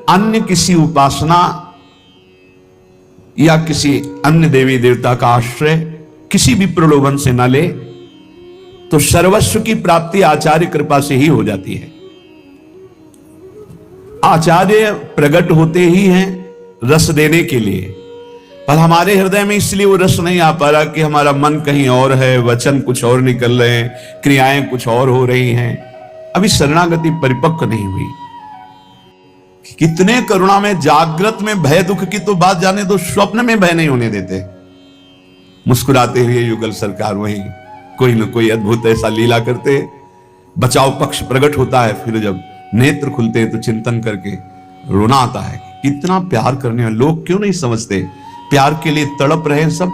अन्य किसी उपासना या किसी अन्य देवी देवता का आश्रय किसी भी प्रलोभन से न ले तो सर्वस्व की प्राप्ति आचार्य कृपा से ही हो जाती है। आचार्य प्रकट होते ही हैं रस देने के लिए, पर हमारे हृदय में इसलिए वो रस नहीं आ पा रहा कि हमारा मन कहीं और है, वचन कुछ और निकल रहे हैं, क्रियाएं कुछ और हो रही हैं, अभी शरणागति परिपक्व नहीं हुई। कितने करुणा में जागृत में भय दुख की तो बात जाने दो, स्वप्न में भय नहीं होने देते। मुस्कुराते हुए युगल सरकार वहीं कोई न कोई अद्भुत ऐसा लीला करते, बचाव पक्ष प्रकट होता है, फिर जब नेत्र खुलते हैं तो चिंतन करके रोना आता है। कितना प्यार करने वाले लोग क्यों नहीं समझते, प्यार के लिए तड़प रहे सब,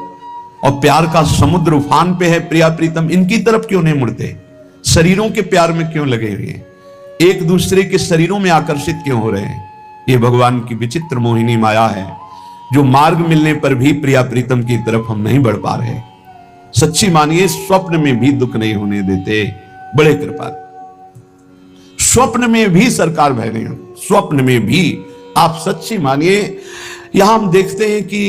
और प्यार का समुद्र उफान पे है, प्रिया प्रीतम इनकी तरफ क्यों नहीं मुड़ते, शरीरों के प्यार में क्यों लगे हुए हैं, एक दूसरे के शरीरों में आकर्षित क्यों हो रहे हैं। ये भगवान की विचित्र मोहिनी माया है, जो मार्ग मिलने पर भी प्रिया प्रीतम की तरफ हम नहीं बढ़ पा रहे। सच्ची मानिए स्वप्न में भी दुख नहीं होने देते, बड़े कृपा। स्वप्न में भी सरकार भय नहीं होती, स्वप्न में भी आप सच्ची मानिए। यहां हम देखते हैं कि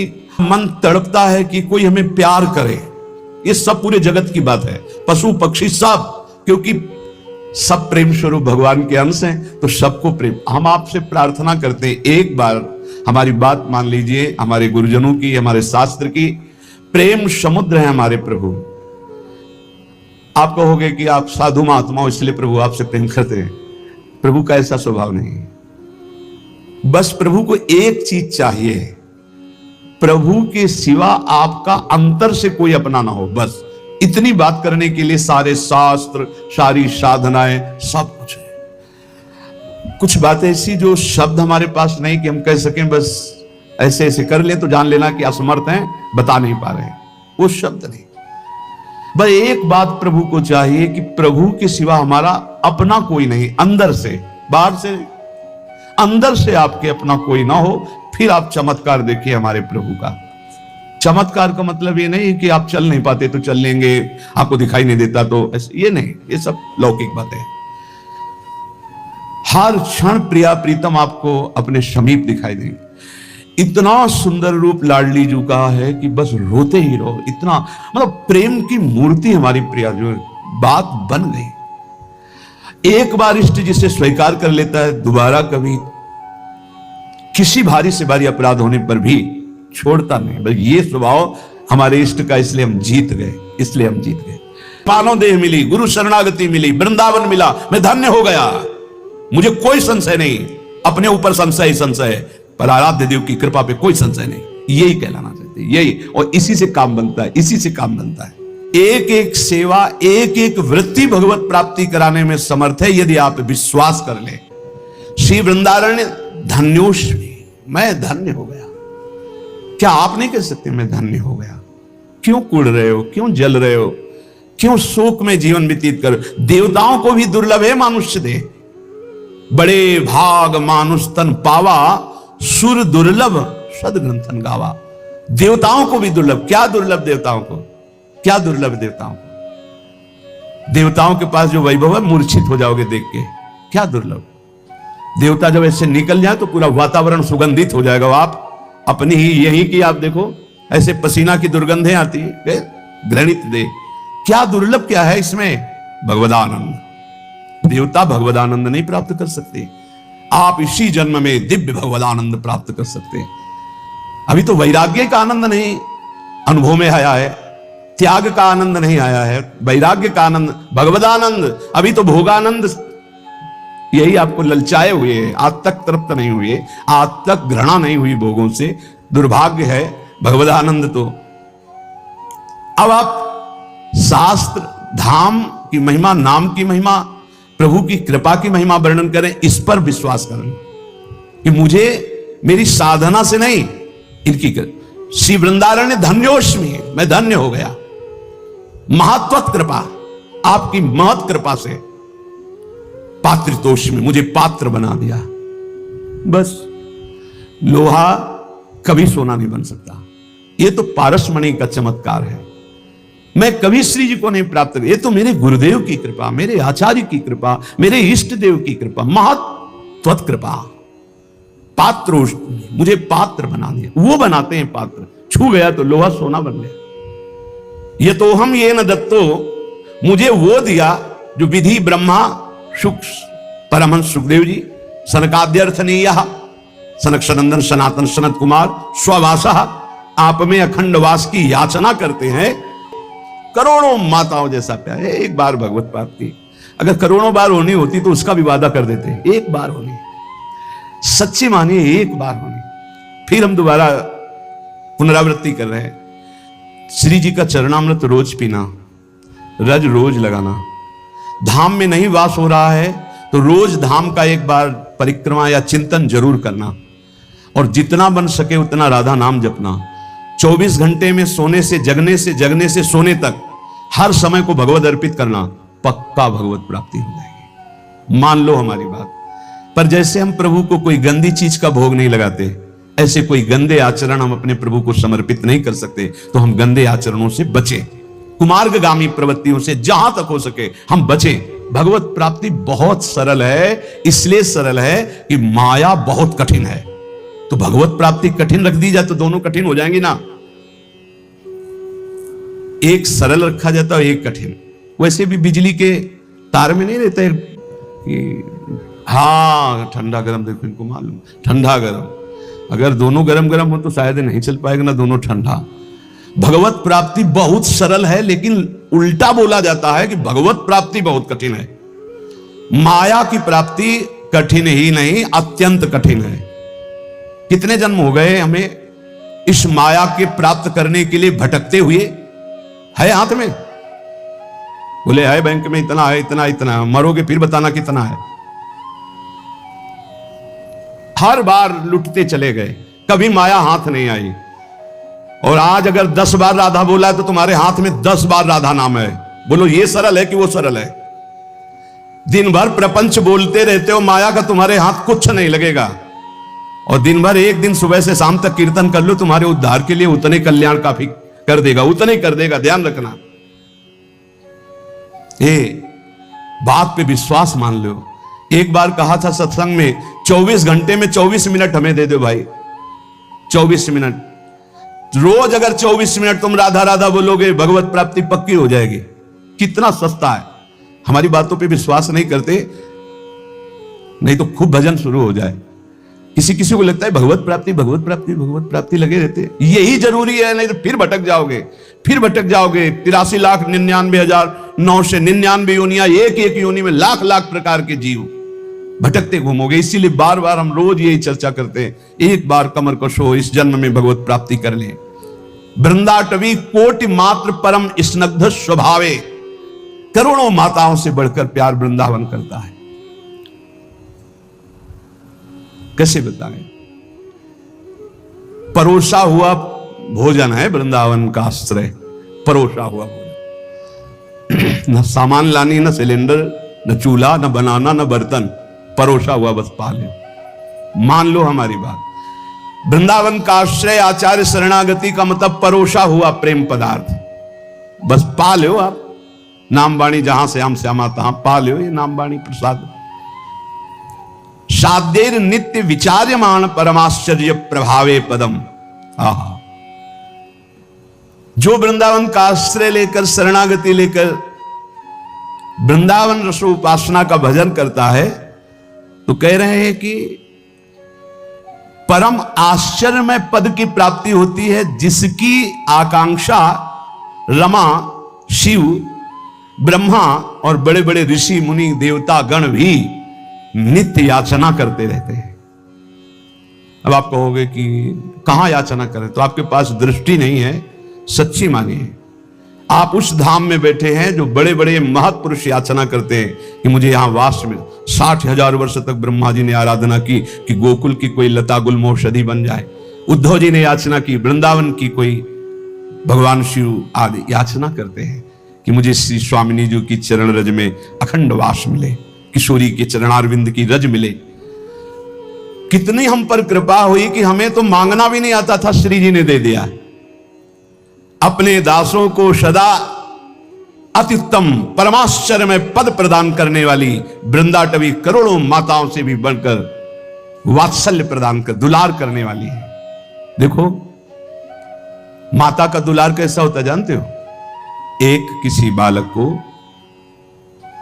मन तड़पता है कि कोई हमें प्यार करे, ये सब पूरे जगत की बात है, पशु पक्षी सब, क्योंकि सब प्रेम स्वरूप भगवान के अंश हैं, तो सबको प्रेम। हम आपसे प्रार्थना करते हैं, एक बार हमारी बात मान लीजिए, हमारे गुरुजनों की, हमारे शास्त्र की, प्रेम समुद्र है हमारे प्रभु। आप कहोगे कि आप साधु महात्मा हो इसलिए प्रभु आपसे प्रेम करते हैं, प्रभु का ऐसा स्वभाव नहीं है। बस प्रभु को एक चीज चाहिए, प्रभु के सिवा आपका अंतर से कोई अपना ना हो, बस इतनी बात करने के लिए सारे शास्त्र, सारी साधनाएं, सब कुछ है। कुछ बातें ऐसी जो शब्द हमारे पास नहीं कि हम कह सकें, बस ऐसे ऐसे कर ले तो जान लेना कि असमर्थ हैं, बता नहीं पा रहे, वो शब्द नहीं। बस एक बात प्रभु को चाहिए कि प्रभु के सिवा हमारा अपना कोई नहीं, अंदर से, बाहर से, अंदर से आपके अपना कोई ना हो। फिर आप चमत्कार देखिए हमारे प्रभु का। चमत्कार का मतलब ये नहीं कि आप चल नहीं पाते तो चल लेंगे, आपको दिखाई नहीं देता तो ये नहीं, ये सब लौकिक बातें हैं। हर क्षण प्रिया प्रीतम आपको अपने समीप दिखाई देंगे। इतना सुंदर रूप लाडली जू का है कि बस रोते ही रहो, इतना मतलब प्रेम की मूर्ति हमारी प्रिया जो बात बन गई। एक बार इष्ट जिसे स्वीकार कर लेता है, दोबारा कभी किसी भारी से भारी अपराध होने पर भी छोड़ता नहीं। बस ये स्वभाव हमारे इष्ट का, इसलिए हम जीत गए, इसलिए हम जीत गए। मानव देह मिली, गुरु शरणागति मिली, वृंदावन मिला, मैं धन्य हो गया, मुझे कोई संशय नहीं, अपने ऊपर संशय ही संशय है, पर आराध्य देव की कृपा पे कोई संशय नहीं। यही कहलाना चाहते हैं, यही, और इसी से काम बनता है, इसी से काम बनता है। एक एक सेवा, एक एक वृत्ति भगवत प्राप्ति कराने में समर्थ है, यदि आप विश्वास कर ले। श्री वृंदारण्य धन्योष्मी, मैं धन्य हो गया। क्या आप नहीं कह सकते मैं धन्य हो गया? क्यों कुड़ रहे हो, क्यों जल रहे हो, क्यों शोक में जीवन व्यतीत करो? देवताओं को भी दुर्लभ है मानुष्य दे, बड़े भाग मानुष तन पावा, सुर दुर्लभ सदग्रंथन गावा। देवताओं को भी दुर्लभ, क्या दुर्लभ देवताओं को, क्या दुर्लभ देवताओं को? देवताओं के पास जो वैभव है मूर्छित हो जाओगे देख के, क्या दुर्लभ। देवता जब ऐसे निकल जाए तो पूरा वातावरण सुगंधित हो जाएगा। आप अपनी ही यही की आप देखो, ऐसे पसीना की दुर्गंधें आती है, घृणित दे, क्या दुर्लभ क्या है इसमें? भगवदानंद। देवता भगवदानंद नहीं प्राप्त कर सकते, आप इसी जन्म में दिव्य भगवदानंद प्राप्त कर सकते हैं। अभी तो वैराग्य का आनंद नहीं अनुभव में आया है, त्याग का आनंद नहीं आया है, वैराग्य का आनंद, भगवदानंद, अभी तो भोगानंद यही आपको ललचाए हुए है, आज तक तृप्त नहीं हुए, आज तक घृणा नहीं हुई भोगों से, दुर्भाग्य है। भगवदानंद तो अब आप शास्त्र धाम की महिमा, नाम की महिमा, प्रभु की कृपा की महिमा वर्णन करें, इस पर विश्वास करें कि मुझे मेरी साधना से नहीं, इनकी श्री वृंदारण्य धन्योष्मी, मैं धन्य हो गया। महत्वत कृपा, आपकी महत कृपा से पात्रितोष में मुझे पात्र बना दिया। बस लोहा कभी सोना नहीं बन सकता, यह तो पारसमणि का चमत्कार है। मैं कभी श्री जी को नहीं प्राप्त कर, ये तो मेरे गुरुदेव की कृपा, मेरे आचार्य की कृपा, मेरे इष्ट देव की कृपा, महत्वत कृपा। पात्रोष्ट, मुझे पात्र बना दिया। वो बनाते हैं पात्र, छू गया तो लोहा सोना बन गया। ये तो हम ये न दत्तो, मुझे वो दिया जो विधि ब्रह्मा शुक परमहंस सुखदेव जी सनकाद्यर्थनीय सनक सनंदन सनातन सनत कुमार स्ववासा आप में अखंड वास की याचना करते हैं। करोड़ों माताओं जैसा प्यार है। एक बार भगवत प्राप्ति अगर करोड़ों बार होनी होती तो उसका भी वादा कर देते हैं, एक बार होनी, सच्ची मानिए एक बार होनी। फिर हम दोबारा पुनरावृत्ति कर रहे हैं। श्री जी का चरणामृत रोज पीना, रज रोज लगाना। धाम में नहीं वास हो रहा है तो रोज धाम का एक बार परिक्रमा या चिंतन जरूर करना, और जितना बन सके उतना राधा नाम जपना। 24 घंटे में सोने से जगने से सोने तक हर समय को भगवत अर्पित करना, पक्का भगवत प्राप्ति हो जाएगी। मान लो हमारी बात। पर जैसे हम प्रभु को कोई गंदी चीज का भोग नहीं लगाते, ऐसे कोई गंदे आचरण हम अपने प्रभु को समर्पित नहीं कर सकते। तो हम गंदे आचरणों से बचे, कुमार्गगामी प्रवृत्तियों से जहां तक हो सके हम बचे। भगवत प्राप्ति बहुत सरल है, इसलिए सरल है कि माया बहुत कठिन है। तो भगवत प्राप्ति कठिन रख दी जाए तो दोनों कठिन हो जाएंगी ना। एक सरल रखा जाता है, एक कठिन। वैसे भी बिजली के तार में नहीं रहते कि हाँ ठंडा गरम, देखो इनको मालूम ठंडा गरम। अगर दोनों गरम गरम हो तो शायद नहीं चल पाएगा ना, दोनों ठंडा। भगवत प्राप्ति बहुत सरल है, लेकिन उल्टा बोला जाता है कि भगवत प्राप्ति बहुत कठिन है। माया की प्राप्ति कठिन ही नहीं, अत्यंत कठिन है। कितने जन्म हो गए हमें इस माया के प्राप्त करने के लिए भटकते हुए। है हाथ में, बोले है बैंक में इतना है, इतना इतना, मरोगे फिर बताना कितना है। हर बार लुटते चले गए, कभी माया हाथ नहीं आई। और आज अगर 10 बार राधा बोला है तो तुम्हारे हाथ में 10 बार राधा नाम है। बोलो ये सरल है कि वो सरल है? दिन भर प्रपंच बोलते रहते हो, माया का तुम्हारे हाथ कुछ नहीं लगेगा। और दिन भर एक दिन सुबह से शाम तक कीर्तन कर लो, तुम्हारे उद्धार के लिए उतने कल्याण काफी कर देगा, उतने कर देगा। ध्यान रखना, ये बात पे विश्वास मान लो। एक बार कहा था सत्संग में, 24 घंटे में 24 मिनट हमें दे दो भाई, 24 मिनट। रोज अगर 24 मिनट तुम राधा राधा बोलोगे, भगवत प्राप्ति पक्की हो जाएगी। कितना सस्ता है। हमारी बातों पे विश्वास नहीं करते, नहीं तो खूब भजन शुरू हो जाए। किसी किसी को लगता है भगवत प्राप्ति भगवत प्राप्ति भगवत प्राप्ति लगे रहते, यही जरूरी है, नहीं तो फिर भटक जाओगे, फिर भटक जाओगे। 83,99,999 योनियां, एक एक योनि में लाख लाख प्रकार के जीव भटकते घूमोगे। इसीलिए बार बार हम रोज यही चर्चा करते हैं, एक बार कमर कशो, इस जन्म में भगवत प्राप्ति कर ले। वृंदाटवी कोटि मात्र परम स्नग्ध स्वभावे, करोड़ों माताओं से बढ़कर प्यार वृंदावन करता है। कैसे बताएं? परोसा हुआ भोजन है वृंदावन का आश्रय, परोसा हुआ भोजन। न सामान लानी, न सिलेंडर, न चूल्हा, न बनाना, न बर्तन, परोसा हुआ बस पा ले। मान लो हमारी बात। वृंदावन का आश्रय आचार्य शरणागति का मतलब परोसा हुआ प्रेम पदार्थ, बस पा लो आप। नाम वाणी जहां से हम श्यामा तहां पा लो ये नाम वाणी प्रसाद। साध्येर नित्य विचार्यमान परमाश्चर्य प्रभावे पदम। आहा, जो वृंदावन का आश्रय लेकर शरणागति लेकर वृंदावन रसो उपासना का भजन करता है, तो कह रहे हैं कि परम आश्चर्यमय पद की प्राप्ति होती है, जिसकी आकांक्षा रमा, शिव, ब्रह्मा और बड़े बड़े ऋषि मुनि देवता गण भी नित्य याचना करते रहते हैं। अब आप कहोगे कि कहां याचना करें, तो आपके पास दृष्टि नहीं है। सच्ची मानिए, आप उस धाम में बैठे हैं जो बड़े बड़े महत्पुरुष याचना करते हैं कि मुझे यहां वास में 60,000 वर्ष तक ब्रह्मा जी ने आराधना की कि गोकुल की कोई लता गुल्म औषधि बन जाए। उद्धव जी ने याचना की वृंदावन की कोई भगवान शिव आदि याचना करते हैं कि मुझे श्री स्वामिनी जी की चरण रज में अखंड वास मिले, किशोरी के चरणारविंद की रज मिले। कितनी हम पर कृपा हुई कि हमें तो मांगना भी नहीं आता था, श्री जी ने दे दिया। अपने दासों को सदा अत्युत्तम परमाश्चर्य में पद प्रदान करने वाली वृंदाटवी करोड़ों माताओं से भी बढ़कर वात्सल्य प्रदान कर, दुलार करने वाली है। देखो माता का दुलार कैसा होता है जानते हो? एक किसी बालक को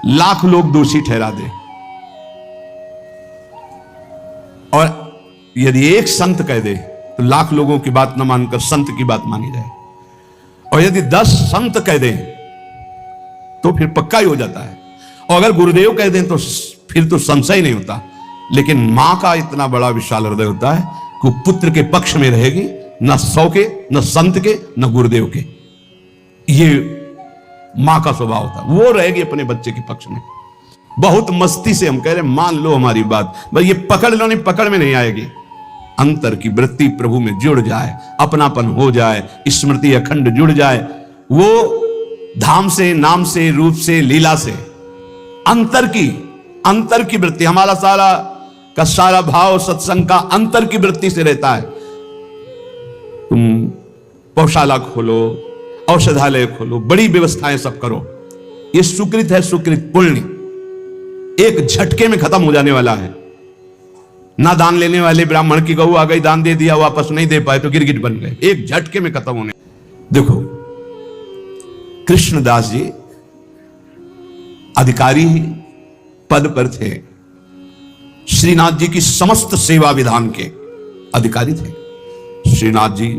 लाख लोग दोषी ठहरा दे और यदि एक संत कह दे तो लाख लोगों की बात न मानकर संत की बात मानी जाए, और यदि 10 संत कह दें तो फिर पक्का ही हो जाता है, और अगर गुरुदेव कह दें तो फिर तो संशय नहीं होता। लेकिन मां का इतना बड़ा विशाल हृदय होता है कि वो पुत्र के पक्ष में रहेगी, न 100 के, न संत के, न गुरुदेव के। ये मां का स्वभाव होता है, वो रहेगी अपने बच्चे के पक्ष में। बहुत मस्ती से हम कह रहे मान लो हमारी बात, बस ये पकड़ लो, नहीं पकड़ में नहीं आएगी। अंतर की वृत्ति प्रभु में जुड़ जाए, अपनापन हो जाए, स्मृति अखंड जुड़ जाए, वो धाम से, नाम से, रूप से, लीला से अंतर की वृत्ति, हमारा सारा का सारा भाव सत्संग का अंतर की वृत्ति से रहता है। तुम पौशाला खोलो, औषधालय खोलो, बड़ी व्यवस्थाएं सब करो, ये सुकृत है, सुकृत पुण्य एक झटके में खत्म हो जाने वाला है। ना दान लेने वाले ब्राह्मण की गऊ आ गई, दान दे दिया, वापस नहीं दे पाए तो गिरगिट बन गए, एक झटके में खत्म होने। देखो कृष्णदास जी अधिकारी पद पर थे, श्रीनाथ जी की समस्त सेवा विधान के अधिकारी थे श्रीनाथ जी,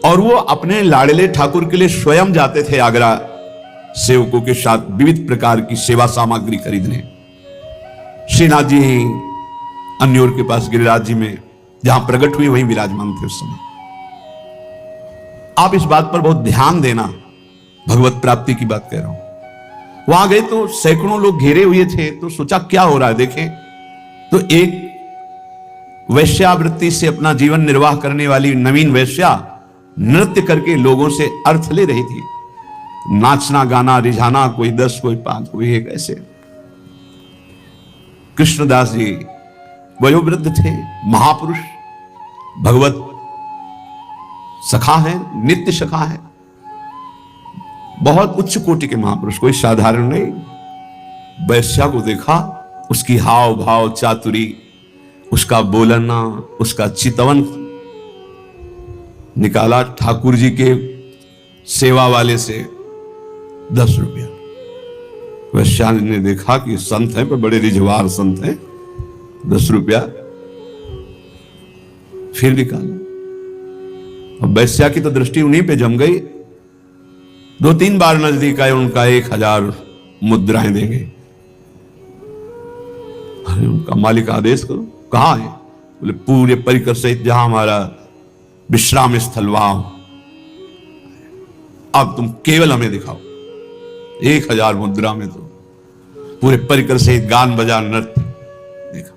और वो अपने लाडले ठाकुर के लिए स्वयं जाते थे आगरा सेवकों के साथ विविध प्रकार की सेवा सामग्री खरीदने। श्रीनाथ जी अन्योर के पास गिरिराज जी में जहां प्रकट हुए वहीं विराजमान थे उस समय। आप इस बात पर बहुत ध्यान देना, भगवत प्राप्ति की बात कह रहा हूं। वहां गए तो सैकड़ों लोग घेरे हुए थे, तो सोचा क्या हो रहा है देखें, तो एक वैश्यावृत्ति से अपना जीवन निर्वाह करने वाली नवीन वैश्या नृत्य करके लोगों से अर्थ ले रही थी। नाचना गाना रिझाना, कोई 10 कोई 5 कोई 1 ऐसे। कृष्णदास जी वयोवृद्ध थे, महापुरुष, भगवत सखा है, नित्य सखा है, बहुत उच्च कोटि के महापुरुष, कोई साधारण नहीं। वैश्या को देखा, उसकी हाव भाव चातुरी, उसका बोलना, उसका चितवन निकाला ठाकुर जी के सेवा वाले से 10 रुपया। वैश्या ने देखा कि संत है, पर बड़े रिझवार संत हैं, 10 रुपया फिर निकाला। अब वैश्या की तो दृष्टि उन्हीं पे जम गई, 2-3 बार नजदीक आए, उनका 1000 मुद्राएं देंगे। अरे उनका मालिक आदेश करो, कहां है? बोले पूरे परिकर सहित जहां हमारा विश्राम स्थल वहां, अब तुम केवल हमें दिखाओ। 1000 मुद्रा में तो पूरे परिकर सहित गान बजा नृत्य देखा।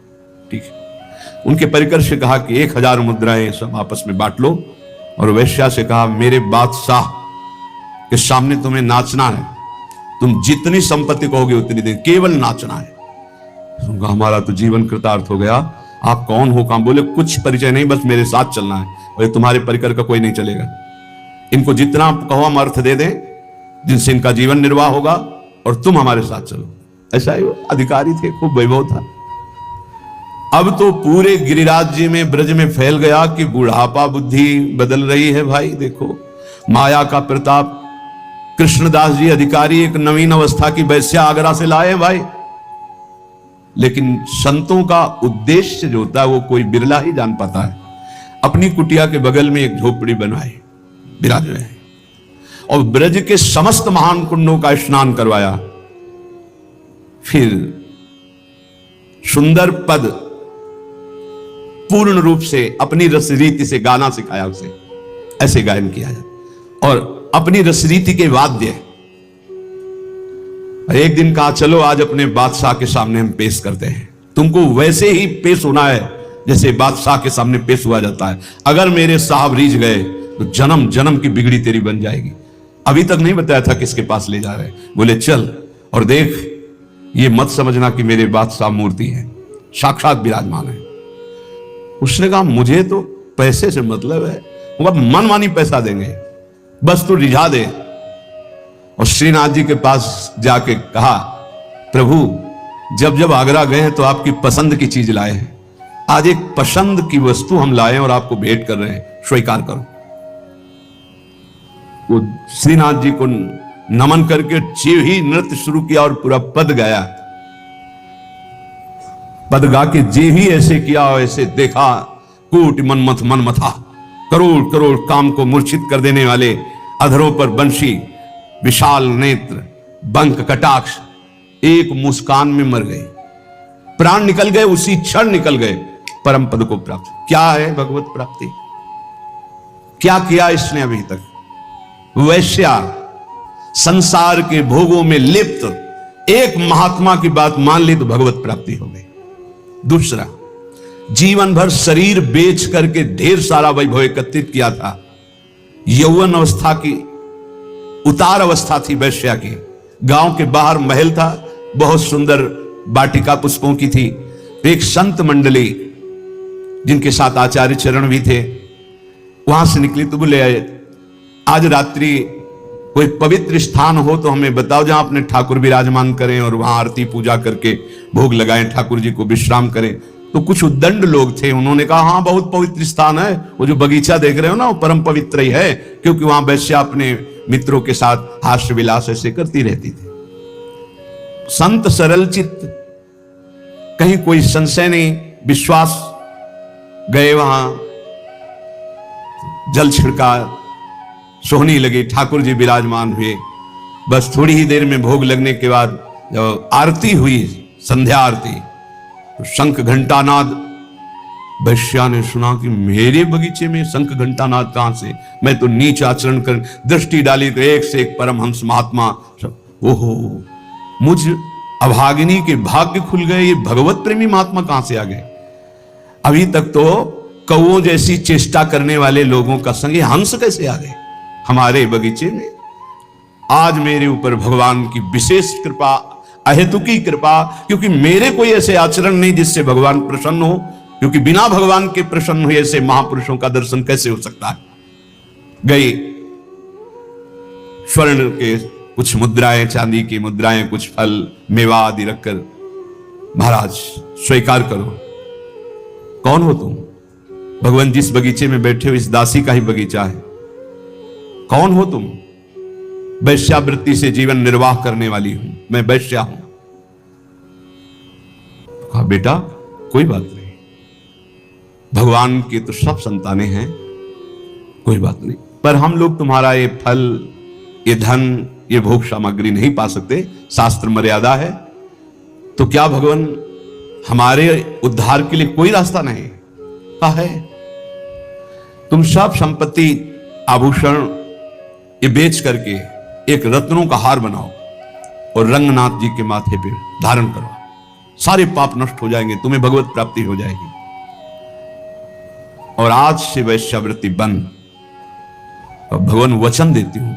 ठीक है, उनके परिकर से कहा कि 1000 मुद्राएं सब आपस में बांट लो, और वैश्या से कहा मेरे बादशाह के सामने तुम्हें नाचना है, तुम जितनी संपत्ति कहोगे उतनी दे, केवल नाचना है। हमारा तो जीवन कृतार्थ हो गया। आप कौन हो? काम बोले कुछ परिचय नहीं, बस मेरे साथ चलना है, और तुम्हारे परिकर का कोई नहीं चलेगा। इनको जितना आप कहो हम अर्थ दे दें, जिनसे इनका जीवन निर्वाह होगा, और तुम हमारे साथ चलो। ऐसा ही अधिकारी थे, खूब वैभव था। अब तो पूरे गिरिराज जी में, ब्रज में फैल गया कि बुढ़ापा बुद्धि बदल रही है। भाई देखो माया का प्रताप। कृष्णदास जी अधिकारी एक नवीन अवस्था की वैश्या आगरा से लाए भाई, लेकिन संतों का उद्देश्य जो होता है वो कोई बिरला ही जान पाता है। अपनी कुटिया के बगल में एक झोपड़ी बनवाई, विराज रहे, और ब्रज के समस्त महान कुंडों का स्नान करवाया। फिर सुंदर पद पूर्ण रूप से अपनी रस रीति से गाना सिखाया उसे, ऐसे गायन किया जाए, और अपनी रस रीति के वाद्य। एक दिन कहा चलो आज अपने बादशाह के सामने हम पेश करते हैं, तुमको वैसे ही पेश होना है जैसे बादशाह के सामने पेश हुआ जाता है। अगर मेरे साहब रीझ गए तो जन्म जन्म की बिगड़ी तेरी बन जाएगी। अभी तक नहीं बताया था किसके पास ले जा रहे, बोले चल और देख, ये मत समझना कि मेरे बादशाह मूर्ति है, साक्षात विराजमान है। उसने कहा मुझे तो पैसे से मतलब है, वो मनमानी पैसा देंगे, बस तू रिझा दे। और श्रीनाथ जी के पास जाके कहा प्रभु जब जब आगरा गए हैं तो आपकी पसंद की चीज लाए हैं, आज एक पसंद की वस्तु हम लाए और आपको भेंट कर रहे हैं, स्वीकार करो। वो श्रीनाथ जी को नमन करके जीव ही नृत्य शुरू किया और पूरा पद गाया। पद गा के जीव ही ऐसे किया और ऐसे देखा, कूट मनमथ मन मथा, करोड़ करोड़ काम को मूर्छित कर देने वाले अधरों पर बंशी, विशाल नेत्र, बंक कटाक्ष, एक मुस्कान में मर गए, प्राण निकल गए, उसी क्षण निकल गए, परम पद को प्राप्त। क्या है भगवत प्राप्ति? क्या किया इसने अभी तक? वैश्या, संसार के भोगों में लिप्त एक महात्मा की बात मान ली तो भगवत प्राप्ति हो गई। दूसरा, जीवन भर शरीर बेच करके ढेर सारा वैभव एकत्रित किया था। यौवन अवस्था की उतार अवस्था थी वैश्या की। गांव के बाहर महल था, बहुत सुंदर वाटिका पुष्पों की थी। एक संत मंडली जिनके साथ आचार्य चरण भी थे, वहां से निकली तो बोले, आज रात्रि कोई पवित्र स्थान हो तो हमें बताओ जहां अपने ठाकुर विराजमान करें और वहां आरती पूजा करके भोग लगाएं, ठाकुर जी को विश्राम करें। तो कुछ उद्दंड लोग थे, उन्होंने कहा हाँ बहुत पवित्र स्थान है, वो जो बगीचा देख रहे हो ना वो परम पवित्र ही है, क्योंकि वहां वैश्या अपने मित्रों के साथ हास्य विलास ऐसे करती रहती थी। संत सरल चित्त, कहीं कोई संशय नहीं, विश्वास, गए वहां, जल छिड़का, सोहनी लगी, ठाकुर जी विराजमान हुए। बस थोड़ी ही देर में भोग लगने के बाद जब आरती हुई, संध्या आरती, तो शंख घंटानाद, वैश्या ने सुना कि मेरे बगीचे में शंख घंटानाद कहां से? मैं तो नीच आचरण कर, दृष्टि डाली तो एक से एक परमहंस महात्मा। ओहो, मुझ अभागिनी के भाग्य खुल गए, ये भगवत प्रेमी महात्मा कहां से आ गए? अभी तक तो कौओं जैसी चेष्टा करने वाले लोगों का संग ये हंस कैसे आ गए हमारे बगीचे में? आज मेरे ऊपर भगवान की विशेष कृपा, अहेतुकी कृपा, क्योंकि मेरे कोई ऐसे आचरण नहीं जिससे भगवान प्रसन्न हो, क्योंकि बिना भगवान के प्रसन्न हुए ऐसे महापुरुषों का दर्शन कैसे हो सकता है? गई, स्वर्ण के कुछ मुद्राएं, चांदी की मुद्राएं, कुछ फल मेवा आदि रखकर, महाराज स्वीकार करो। कौन हो तुम? भगवान जिस बगीचे में बैठे हो इस दासी का ही बगीचा है। कौन हो तुम? वैश्यावृत्ति से जीवन निर्वाह करने वाली हूं, मैं वैश्या हूं। कहा बेटा कोई बात नहीं, भगवान की तो सब संतानें हैं, कोई बात नहीं, पर हम लोग तुम्हारा ये फल, ये धन, ये भोग सामग्री नहीं पा सकते, शास्त्र मर्यादा है। तो क्या भगवान हमारे उद्धार के लिए कोई रास्ता नहीं? कहा है, तुम सब संपत्ति, आभूषण ये बेच करके एक रत्नों का हार बनाओ और रंगनाथ जी के माथे पे धारण करो, सारे पाप नष्ट हो जाएंगे, तुम्हें भगवत प्राप्ति हो जाएगी। और आज से वैश्यावृत्ति बंद। और भगवान वचन देती हूं,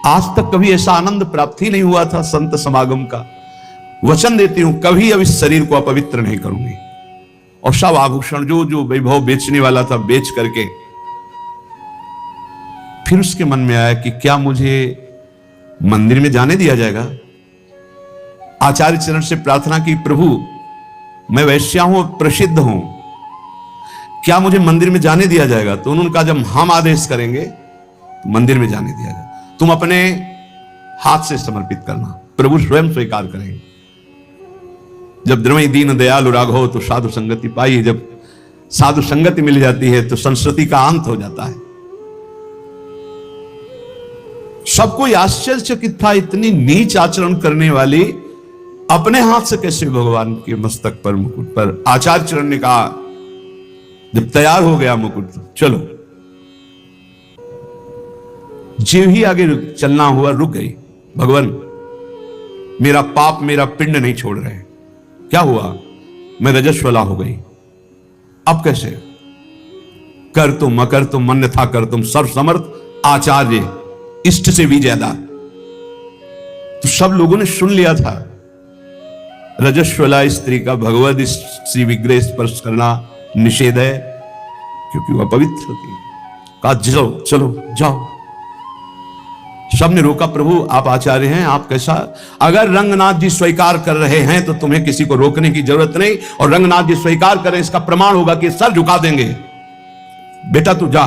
आज तक कभी ऐसा आनंद प्राप्त ही नहीं हुआ था संत समागम का। वचन देती हूं कभी अब इस शरीर को अपवित्र नहीं करूंगी। और सब आभूषण जो जो वैभव बेचने वाला था बेच करके, फिर उसके मन में आया कि क्या मुझे मंदिर में जाने दिया जाएगा? आचार्य चरण से प्रार्थना की, प्रभु मैं वैश्या हूं, प्रसिद्ध हूं, क्या मुझे मंदिर में जाने दिया जाएगा? तो उन्होंने कहा जब हम आदेश करेंगे तो मंदिर में जाने दिया जाएगा, तुम अपने हाथ से समर्पित करना, प्रभु स्वयं स्वीकार करेंगे। जब द्रवई दीन दयालु राघव तो साधु संगति पाई, जब साधु संगति मिल जाती है तो संस्कृति का अंत हो जाता है। सबको आश्चर्यचकित था, इतनी नीच आचरण करने वाली अपने हाथ से कैसे भगवान के मस्तक पर, मुकुट पर? आचार्य चरण ने कहा जब तैयार हो गया मुकुट, चलो। जीव ही आगे चलना हुआ, रुक गई। भगवान मेरा पाप, मेरा पिंड नहीं छोड़ रहे। क्या हुआ? मैं रजस्वला हो गई। अब कैसे? कर तुम अकर तुम अन्यथा कर तुम, सर्वसमर्थ आचार्य, इष्ट से भी ज्यादा। तो सब लोगों ने सुन लिया था, रजस्वला स्त्री का भगवद श्री विग्रह स्पर्श करना निषेध है, क्योंकि वह पवित्र थी। कहा चलो चलो जाओ। सबने रोका, प्रभु आप आचार्य हैं, आप कैसा? अगर रंगनाथ जी स्वीकार कर रहे हैं तो तुम्हें किसी को रोकने की जरूरत नहीं, और रंगनाथ जी स्वीकार करें इसका प्रमाण होगा कि सर झुका देंगे। बेटा तू जा।